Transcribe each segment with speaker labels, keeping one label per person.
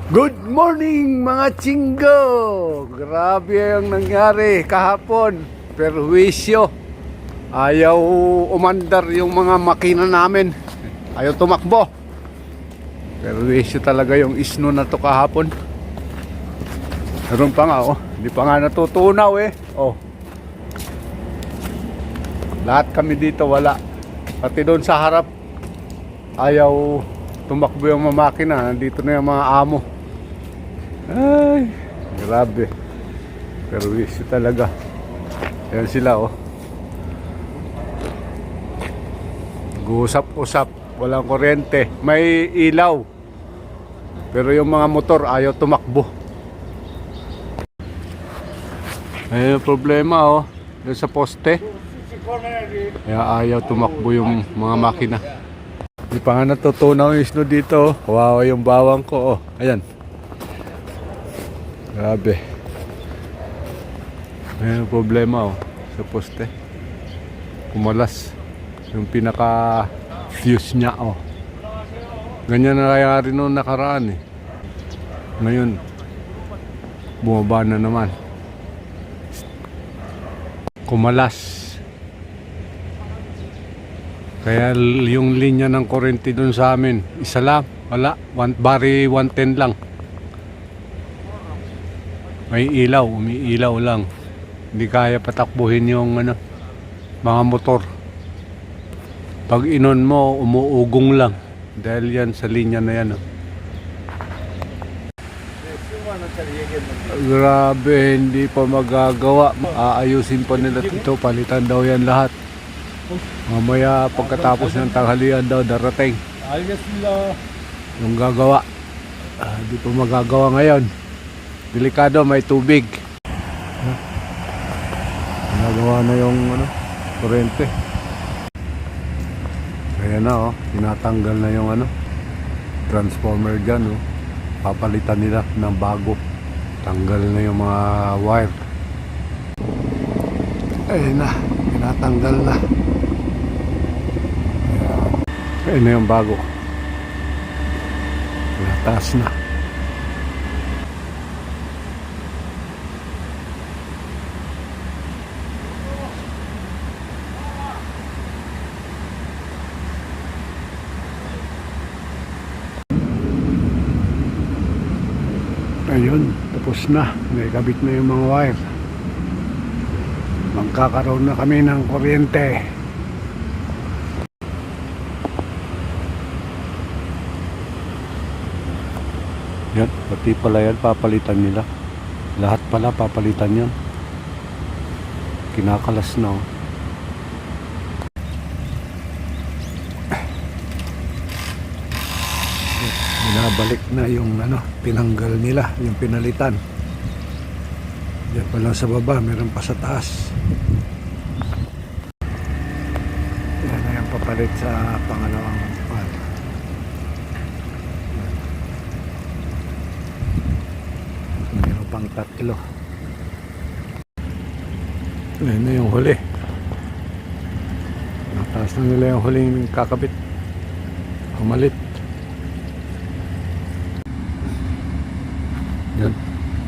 Speaker 1: Good morning mga chinggo! Grabe ang nangyari kahapon. Perwisyo. Ayaw umandar yung mga makina namin. Ayaw tumakbo. Perwisyo talaga yung isno na to kahapon. Meron pa nga oh. Hindi pa nga natutunaw eh. Oh. Lahat kami dito wala. Pati doon sa harap. Ayaw tumakbo yung mga makina. Nandito na yung mga amo. Ay, grabe. Perwisyo talaga. Ayan sila oh. Nag-uusap-usap. Walang kuryente. May ilaw. Pero yung mga motor ayaw tumakbo. Ayun yung problema oh. Doon sa poste. Kaya ayaw tumakbo yung mga makina. Hindi pa nga natutunaw yung isno dito oh. Kawawa yung bawang ko oh. Ayan. Grabe. May problema oh sa poste. Kumalas yung pinaka fuse niya oh. Ganyan na kaya rin noong nakaraan eh. Ngayon bumaba na naman. Kumalas. Kaya yung linya ng kurente dun sa amin isa lang. Wala. Bari 110 lang. May ilaw, umiilaw lang. Hindi kaya patakbuhin yung mga motor. Pag inon mo, umuugong lang. Dahil yan sa linya na yan. Oh. Grabe, hindi pa magagawa. Aayusin pa nila ito. Palitan daw yan lahat. Mamaya pagkatapos ng tanghalian daw darating. Yung gagawa. Hindi pa magagawa ngayon. Delikado, may tubig. Nagawa na yung kurente. Kaya na oh, tinatanggal na yung transformer dyan oh. Papalitan nila ng bago. Tanggal na yung mga wire. Ayun na, tinatanggal na. Ayun na yung bago. Nataas na. Ayun, tapos na. Nakikabit na yung mga wire. Magkakaroon na kami ng kuryente. Yan, pati pala yan papalitan nila. Lahat pala papalitan yan. Kinakalas na oh. Binabalik na yung tinanggal nila, yung pinalitan. Diyan pa lang sa baba, meron pa sa taas. Yan na yung papalit sa pangalawang pan. Meron pang tatlo. Yan na yung huli. Nataas na nila yung huling kakabit. Pumalit. Yan,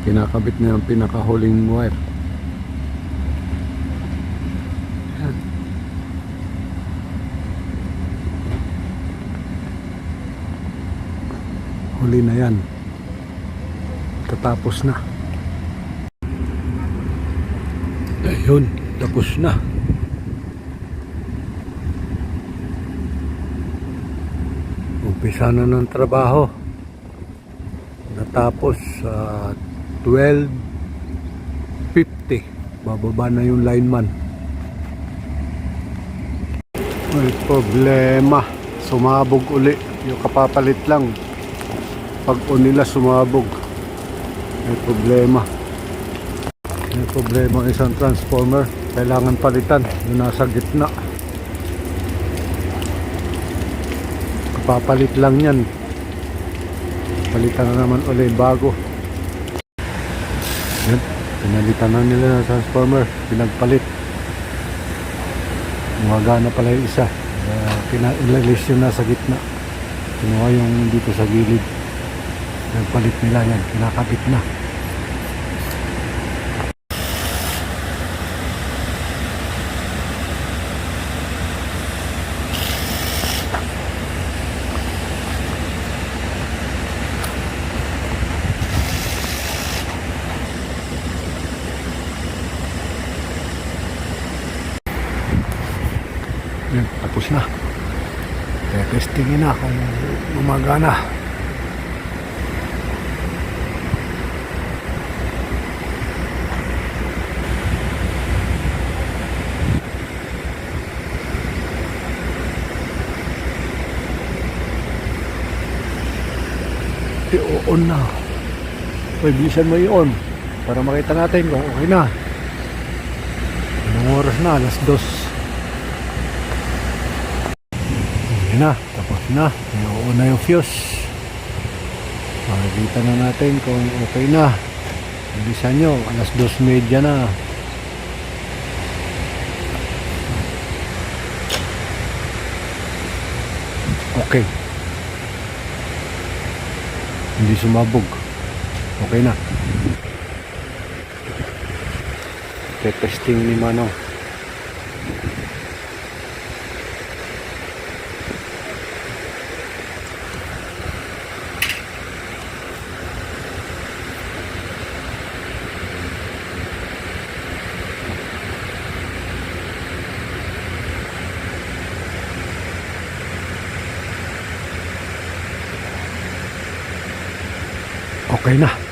Speaker 1: kinakabit na yung pinakahuling wire. Yan. Huli na yan. Tatapos na. Ayun, tapos na. Umpisa na ng trabaho. Natapos sa 12:50 bababa na yung lineman. May problema, sumabog uli yung kapapalit lang. Pag nila sumabog, may problema isang transformer, kailangan palitan yung nasa gitna. Kapapalit lang yan. Palitan na naman ulit bago. Yan, pinalitan na nila ng transformer, pinagpalit. Gumagana pala yung isa. Inalis yung nasa gitna. Kinuha yung dito sa gilid. Nagpalit nila yan, kinakabit na. Yan, tapos na. Testingin na kung gumagana. I-on na. Uy, bilisan mo i-on para makita natin kung okay na. Anong oras na? Alas 2. Yan na, tapos na. I-on na yung fuse. Makikita na natin kung okay na. Bilisan nyo, alas 2:30 na. Okay. Hindi sumabog. Okay na. Testing ni Manong. Okay na.